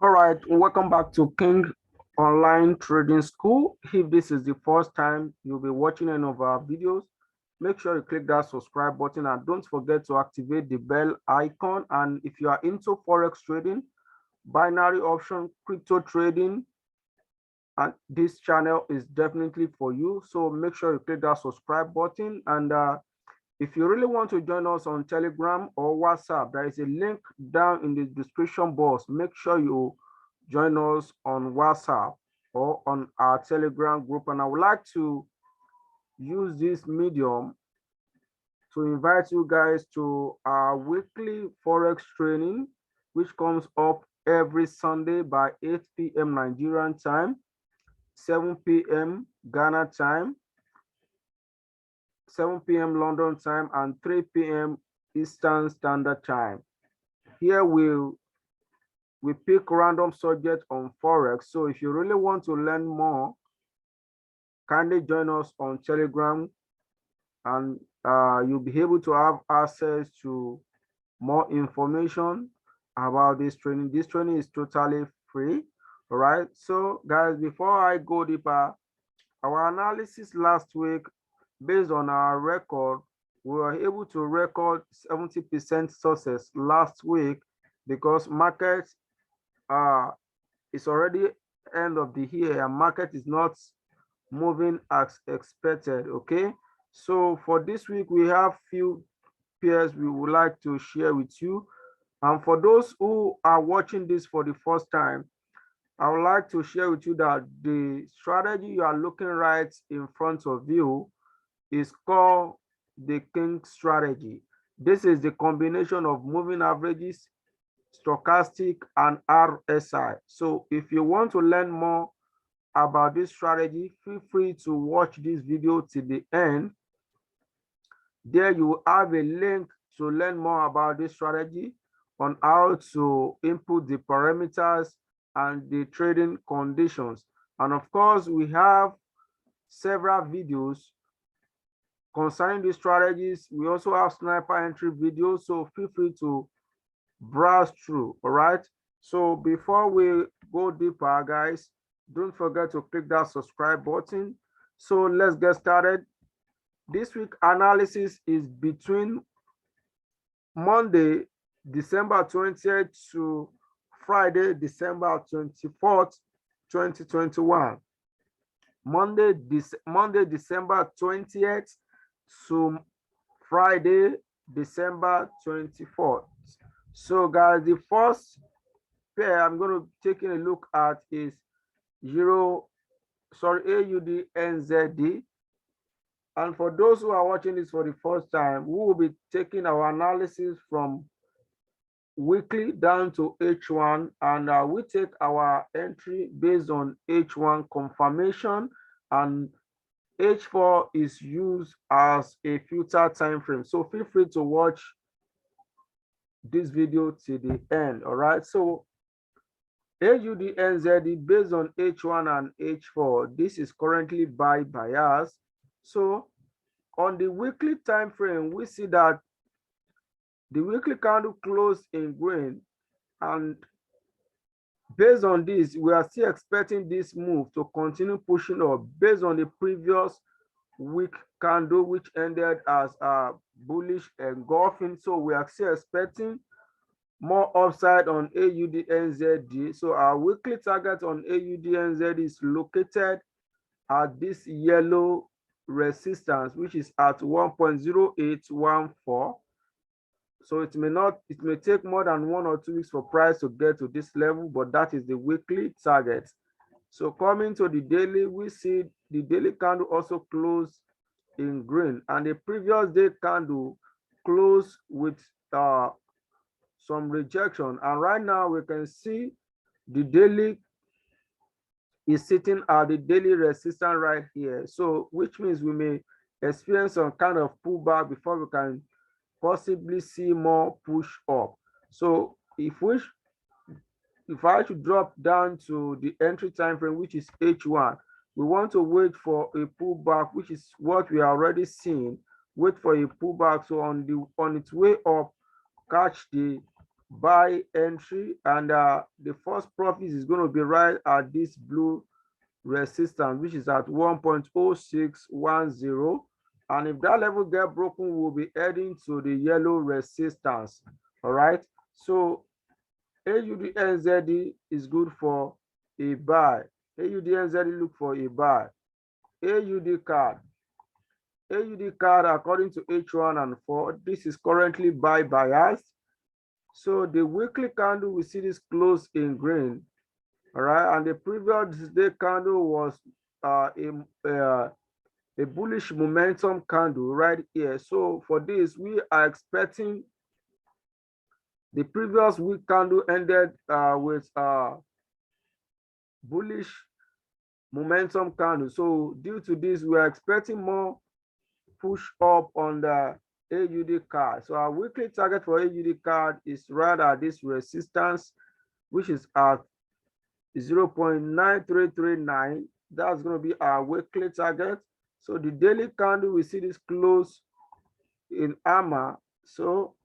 All right, welcome back to King Online Trading School. If this is the first time you'll be watching any of our videos, make sure you click that subscribe button and don't forget to activate the bell icon. And if you are into Forex trading, binary option, crypto trading, and this channel is definitely for you. So make sure you click that subscribe button. And if you really want to join us on Telegram or WhatsApp, there is a link down in the description box. Make sure you join us on WhatsApp or on our Telegram group. And I would like to use this medium to invite you guys to our weekly Forex training, which comes up every Sunday by 8 p.m. Nigerian time, 7 p.m. Ghana time, 7 p.m. London time, and 3 p.m. Eastern Standard Time. Here we pick random subjects on Forex. So if you really want to learn more, kindly join us on Telegram, and you'll be able to have access to more information about this training. This training is totally free. All right. So guys, before I go deeper, our analysis last week, based on our record, we were able to record 70% success last week because market it's already end of the year and market is not moving as expected. Okay, so for this week we have few pairs we would like to share with you, and for those who are watching this for the first time, I would like to share with you that the strategy you are looking right in front of you is called the King strategy. This is the combination of moving averages, stochastic, and RSI. So if you want to learn more about this strategy, feel free to watch this video till the end. There you will have a link to learn more about this strategy on how to input the parameters and the trading conditions. And of course, we have several videos concerning these strategies. We also have sniper entry videos, so feel free to browse through. All right, so before we go deeper, guys, don't forget to click that subscribe button. So let's get started. This week analysis is between Monday, December 20th to Friday, December 24th, 2021. Monday, December 20th to Friday, December 24th. So guys, the first pair I'm going to take a look at is AUDNZD. And for those who are watching this for the first time, we will be taking our analysis from weekly down to H1, and we take our entry based on H1 confirmation, and H4 is used as a future time frame. So feel free to watch this video to the end. All right, so AUDNZD based on H1 and H4, this is currently buy bias. So on the weekly time frame, we see that the weekly candle closed in green, and based on this, we are still expecting this move to continue pushing up based on the previous week candle, which ended as a bullish engulfing. So we are still expecting more upside on AUDNZD. So our weekly target on AUDNZD is located at this yellow resistance, which is at 1.0814. So it may take more than 1 or 2 weeks for price to get to this level, but that is the weekly target. So coming to the daily, we see the daily candle also closed in green, and the previous day candle closed with some rejection. And right now we can see the daily is sitting at the daily resistance right here. So which means we may experience some kind of pullback before we can possibly see more push up. So if I should drop down to the entry time frame, which is H1, we want to wait for a pullback, which is what we are already seeing. Wait for a pullback. So on its way up, catch the buy entry, and the first profit is going to be right at this blue resistance, which is at 1.0610. And if that level get broken, we'll be heading to the yellow resistance. All right, so AUDNZD is good for a buy. AUDNZD look for a buy. AUDCAD. AUDCAD, according to H1 and 4, this is currently buy bias. So the weekly candle, we see this close in green. All right, and the previous day candle was a bullish momentum candle right here. So for this, we are expecting the previous week candle ended with bullish momentum candle. So due to this, we are expecting more push up on the AUDCAD. So our weekly target for AUDCAD is right at this resistance, which is at 0.9339. That's going to be our weekly target. So the daily candle, we see this close in AMA. So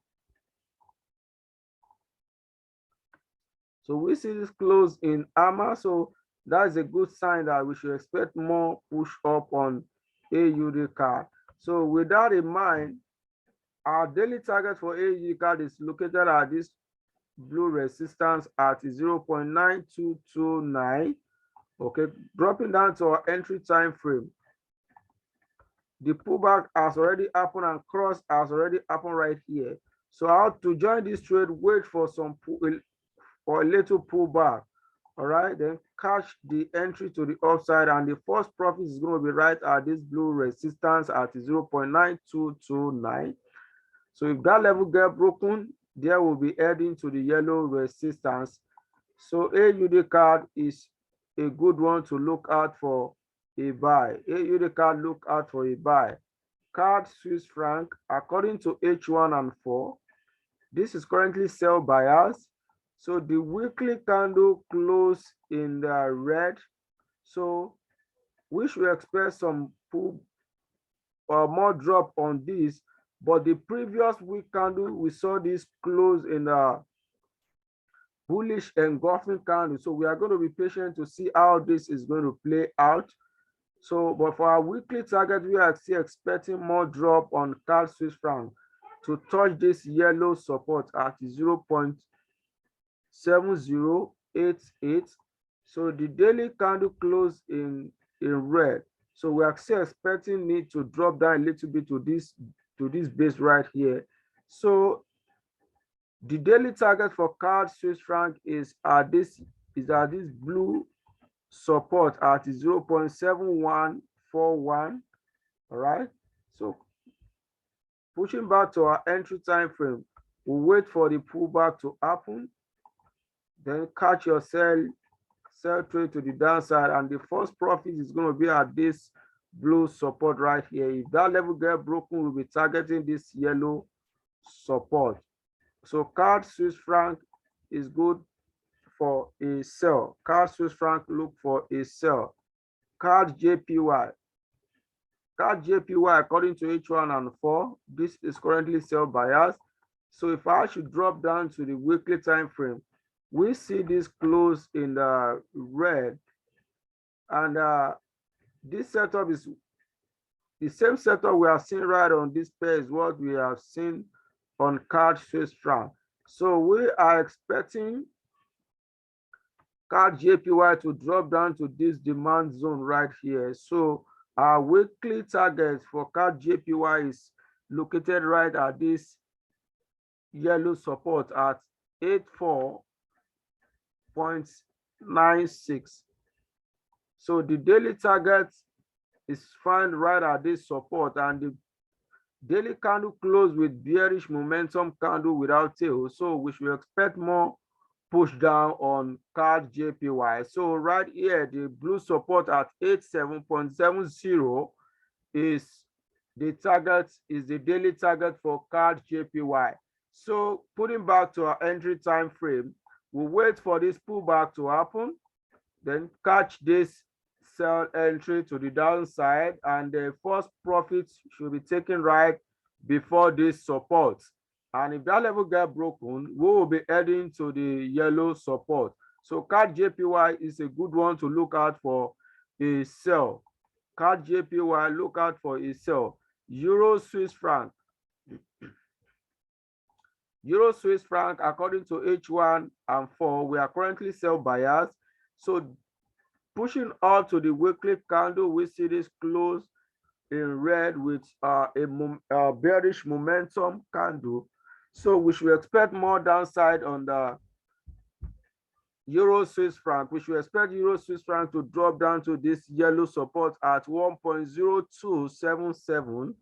we see this close in AMA. So that's a good sign that we should expect more push up on AUDCAD. So with that in mind, our daily target for AUDCAD is located at this blue resistance at 0.9229. Okay, dropping down to our entry time frame. The pullback has already happened and cross has already happened right here. So how to join this trade, wait for some or a little pullback. All right, then catch the entry to the upside, and the first profit is going to be right at this blue resistance at 0.9229. So if that level get broken, there will be heading to the yellow resistance. So AUDCAD is a good one to look out for a buy. AUDCAD, look out for a buy. CAD Swiss franc, according to H1 and 4, this is currently sell bias. So the weekly candle closed in the red. So we should expect some pull or more drop on this. But the previous week candle, we saw this close in a bullish engulfing candle. So we are going to be patient to see how this is going to play out. So, but for our weekly target, we are still expecting more drop on CAD Swiss franc to touch this yellow support at 0.7088. So the daily candle closed in red. So we are still expecting it to drop down a little bit to this base right here. So the daily target for CAD Swiss franc is at this blue support at 0.7141. All right, so pushing back to our entry time frame, we'll wait for the pullback to happen, then catch your sell trade to the downside, and the first profit is going to be at this blue support right here. If that level get broken, we'll be targeting this yellow support. So CAD Swiss franc is good for a sell. CAD Swiss franc, look for a sell. CADJPY. CADJPY, according to H1 and 4, this is currently sell bias. So if I should drop down to the weekly time frame, we see this close in the red, and this setup is the same setup we are seeing right on this pair is what we have seen on CAD Swiss franc. So we are expecting CADJPY to drop down to this demand zone right here. So our weekly target for CADJPY is located right at this yellow support at 84.96. So the daily target is found right at this support, and the daily candle closed with bearish momentum candle without tail. So we should expect more push down on CADJPY. So right here, the blue support at 87.70 is the target, is the daily target for CADJPY. So putting back to our entry time frame, we'll wait for this pullback to happen, then catch this sell entry to the downside, and the first profits should be taken right before this support. And if that level get broken, we will be heading to the yellow support. So CADJPY is a good one to look out for a sell. CADJPY, look out for a sell. Euro Swiss franc. Euro Swiss franc, according to H1 and 4, we are currently sell buyers. So pushing up to the weekly candle, we see this close in red with a bearish momentum candle. So we should expect more downside on the Euro Swiss franc. We should expect Euro Swiss franc to drop down to this yellow support at 1.0277.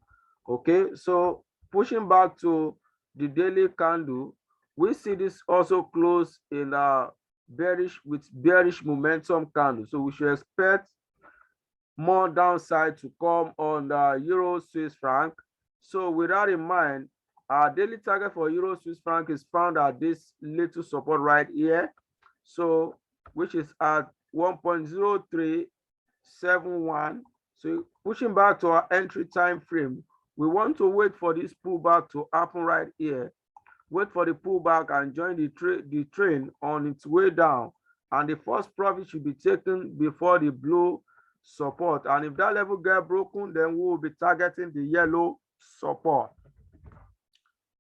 Okay, so pushing back to the daily candle, we see this also close in bearish momentum candle. So we should expect more downside to come on the Euro Swiss franc. So with that in mind, our daily target for Euro Swiss franc is found at this little support right here. So which is at 1.0371. So pushing back to our entry time frame, we want to wait for this pullback to happen right here. Wait for the pullback and join the train on its way down. And the first profit should be taken before the blue support. And if that level get broken, then we will be targeting the yellow support.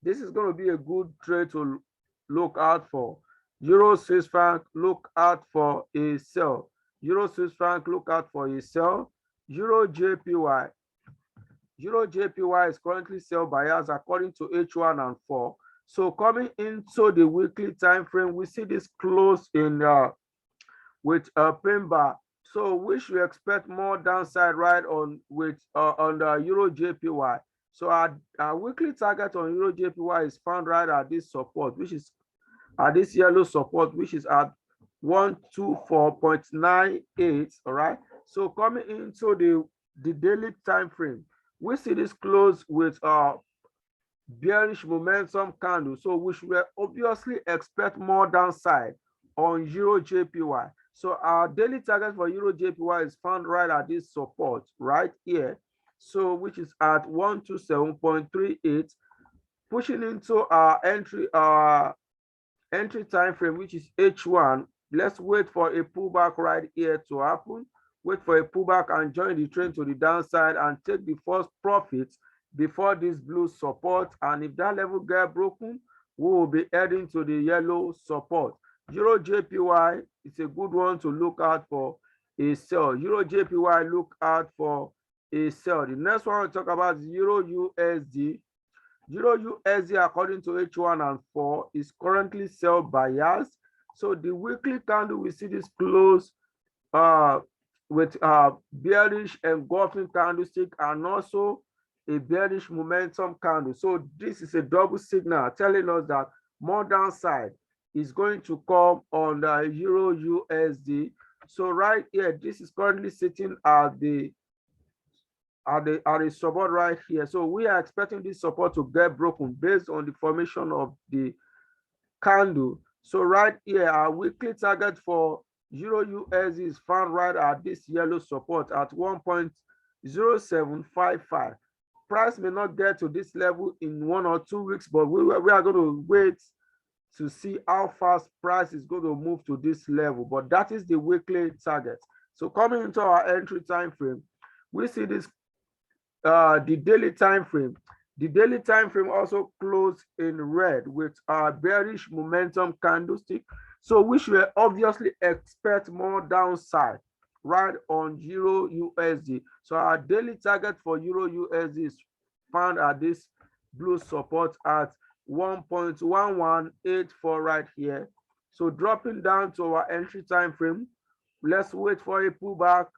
This is going to be a good trade to look out for. Euro Swiss franc, look out for a sell. Euro Swiss franc, look out for a sell. EURJPY. EURJPY is currently sell buyers according to H1 and 4. So coming into the weekly time frame, we see this close in with a pin bar. So we should expect more downside right on with on the EURJPY. So our weekly target on EURJPY is found right at this support, which is at this yellow support, which is at 124.98. All right. So coming into the daily time frame, we see this close with bearish momentum candle. So we should obviously expect more downside on EURJPY. So our daily target for EURJPY is found right at this support right here. So which is at 127.38, pushing into our entry time frame, which is H1. Let's wait for a pullback right here to happen. Wait for a pullback and join the trend to the downside and take the first profits before this blue support. And if that level get broken, we will be heading to the yellow support. EURJPY is a good one to look out for a sell. EURJPY, look out for a sell. The next one we'll talk about is EURUSD. EURUSD, according to H1 and 4, is currently sell buyers. So the weekly candle, we see this close with bearish engulfing candlestick and also a bearish momentum candle. So this is a double signal telling us that more downside is going to come on the EURUSD. So right here, this is currently sitting at the support right here. So we are expecting this support to get broken based on the formation of the candle. So right here, our weekly target for EURUSD is found right at this yellow support at 1.0755. Price may not get to this level in 1 or 2 weeks, but we are going to wait to see how fast price is going to move to this level. But that is the weekly target. So coming into our entry time frame, we see this the daily time frame. The daily time frame also closed in red with our bearish momentum candlestick. So we should obviously expect more downside right on EURUSD. So our daily target for EURUSD is found at this blue support at 1.1184 right here. So dropping down to our entry time frame, let's wait for a pullback,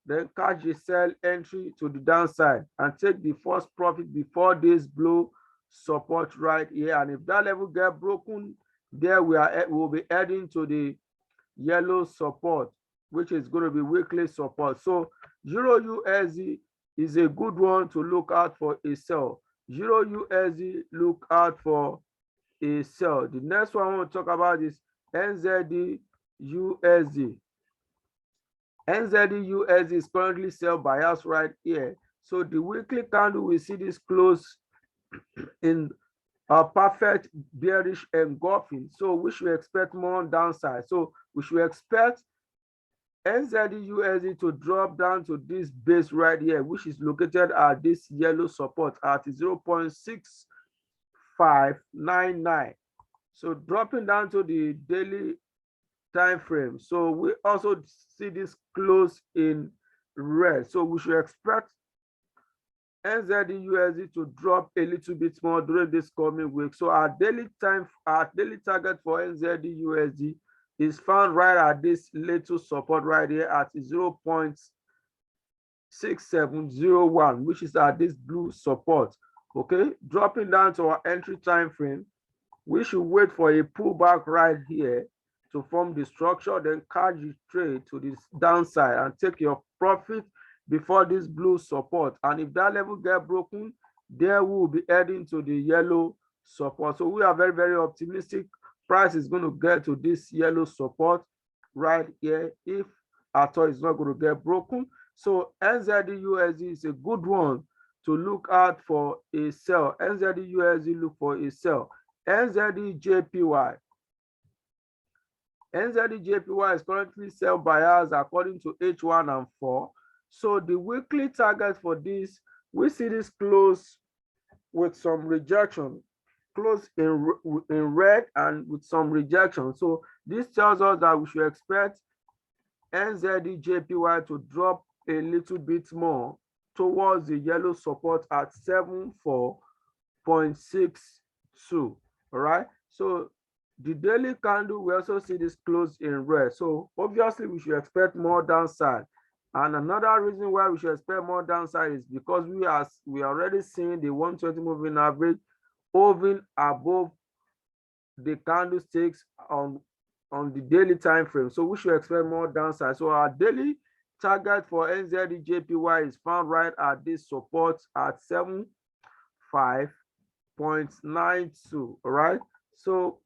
then catch the sell entry to the downside and take the first profit before this blue support right here. And if that level get broken, there we'll be heading to the yellow support, which is going to be weekly support. So EURUSD is a good one to look out for a sell. EURUSD, look out for a sell. The next one I want to talk about is NZDUSD. NZDUSD is currently sell buyers right here. So the weekly candle, we see this close in a perfect bearish engulfing. So we should expect more downside. So we should expect NZDUSD to drop down to this base right here, which is located at this yellow support at 0.6599. So dropping down to the daily time frame. So we also see this close in red. So we should expect NZDUSD to drop a little bit more during this coming week. So our daily target for NZDUSD is found right at this little support right here at 0.6701, which is at this blue support. Okay, dropping down to our entry time frame, we should wait for a pullback right here to form the structure, then catch the trade to this downside and take your profit before this blue support. And if that level get broken, there we will be heading to the yellow support. So we are very, very optimistic. Price is going to get to this yellow support right here if at all it's not going to get broken. So NZDUSD is a good one to look out for a sell. NZDUSD look for a sell. NZDJPY. NZDJPY is currently sell buyers according to H1 and 4. So the weekly target for this, we see this close with some rejection, close in red and with some rejection. So this tells us that we should expect NZDJPY to drop a little bit more towards the yellow support at 74.62. All right. So the daily candle, we also see this close in red. So obviously we should expect more downside. And another reason why we should expect more downside is because we are already seeing the 120 moving average hovering above the candlesticks on the daily time frame. So we should expect more downside. So our daily target for NZDJPY is found right at this support at 75.92. All right. So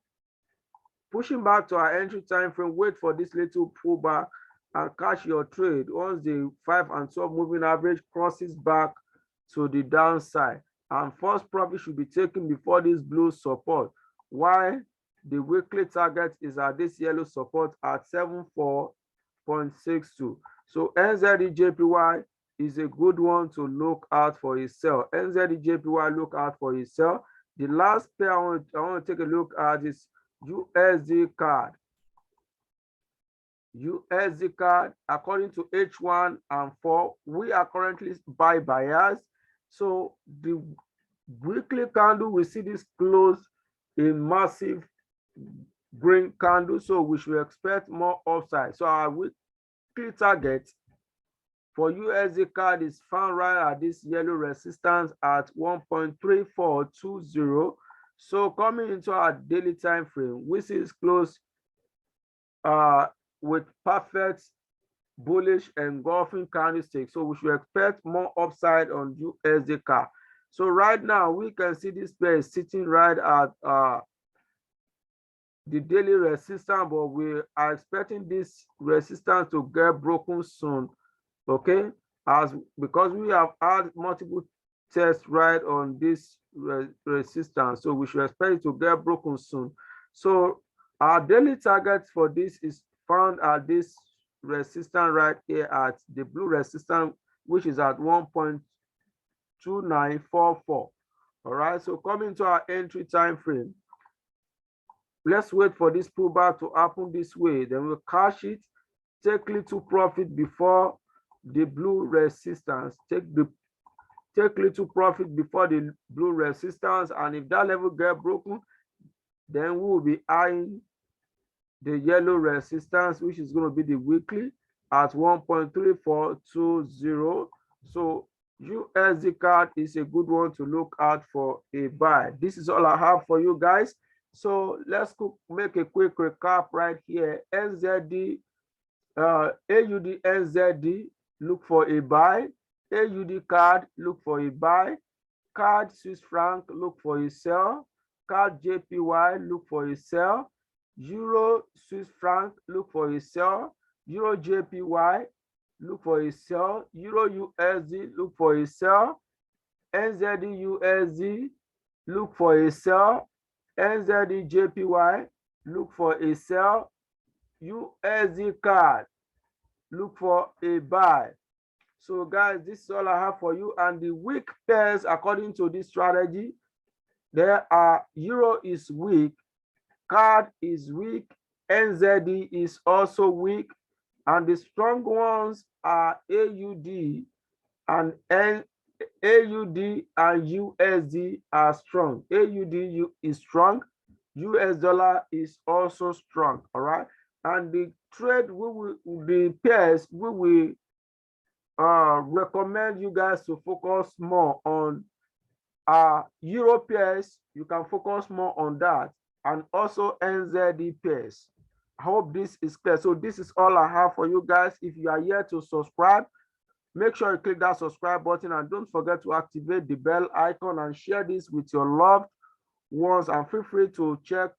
pushing back to our entry time frame, wait for this little pullback and catch your trade once the 5 and 12 moving average crosses back to the downside. And first profit should be taken before this blue support, while the weekly target is at this yellow support at 74.62. So NZDJPY is a good one to look out for a sell. NZDJPY, look out for a sell. The last pair I want to take a look at is USDCAD. USDCAD, according to H1 and 4, we are currently buy buyers. So the weekly candle, we see this close in massive green candle. So we should expect more upside. So our weekly target for USDCAD is found right at this yellow resistance at 1.3420. So coming into our daily time frame, we see it's close with perfect bullish engulfing candlestick. So we should expect more upside on USDCAD. So right now we can see this pair is sitting right at the daily resistance, but we are expecting this resistance to get broken soon. Okay, because we have had multiple tests right on this resistance, so we should expect it to get broken soon. So our daily target for this is found at this resistance right here at the blue resistance, which is at 1.2944. All right, so coming to our entry time frame, let's wait for this pullback to happen this way, then we'll cash it, take little profit before the blue resistance, take little profit before the blue resistance, and if that level get broken, then we will be eyeing the yellow resistance, which is going to be the weekly at 1.3420. So USDCAD is a good one to look out for a buy. This is all I have for you guys. So let's make a quick recap right here. NZD, AUDNZD, look for a buy. AUDCAD, look for a buy. CAD Swiss franc, look for a sell. CADJPY, look for a sell. Euro Swiss franc, look for a sell. EURJPY, look for a sell. Euro USD, look for a sell. NZDUSD, look for a sell. NZDJPY, look for a sell. USDCAD, look for a buy. So guys, this is all I have for you. And the weak pairs, according to this strategy, there are Euro is weak, CAD is weak, NZD is also weak, and the strong ones are AUD and AUD and USD are strong. AUD is strong, US dollar is also strong. All right, and the trade the pairs we will recommend you guys to focus more on Euro pairs. You can focus more on that, and also NZD pairs. I hope this is clear. So this is all I have for you guys. If you are here to subscribe, make sure you click that subscribe button, and don't forget to activate the bell icon and share this with your loved ones, and feel free to check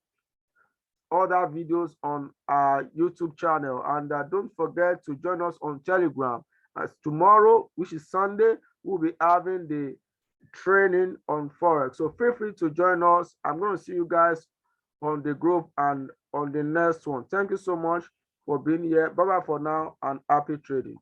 other videos on our YouTube channel. And don't forget to join us on Telegram, as tomorrow, which is Sunday, we'll be having the training on Forex. So feel free to join us. I'm going to see you guys on the group and on the next one. Thank you so much for being here. Bye bye for now, and happy trading.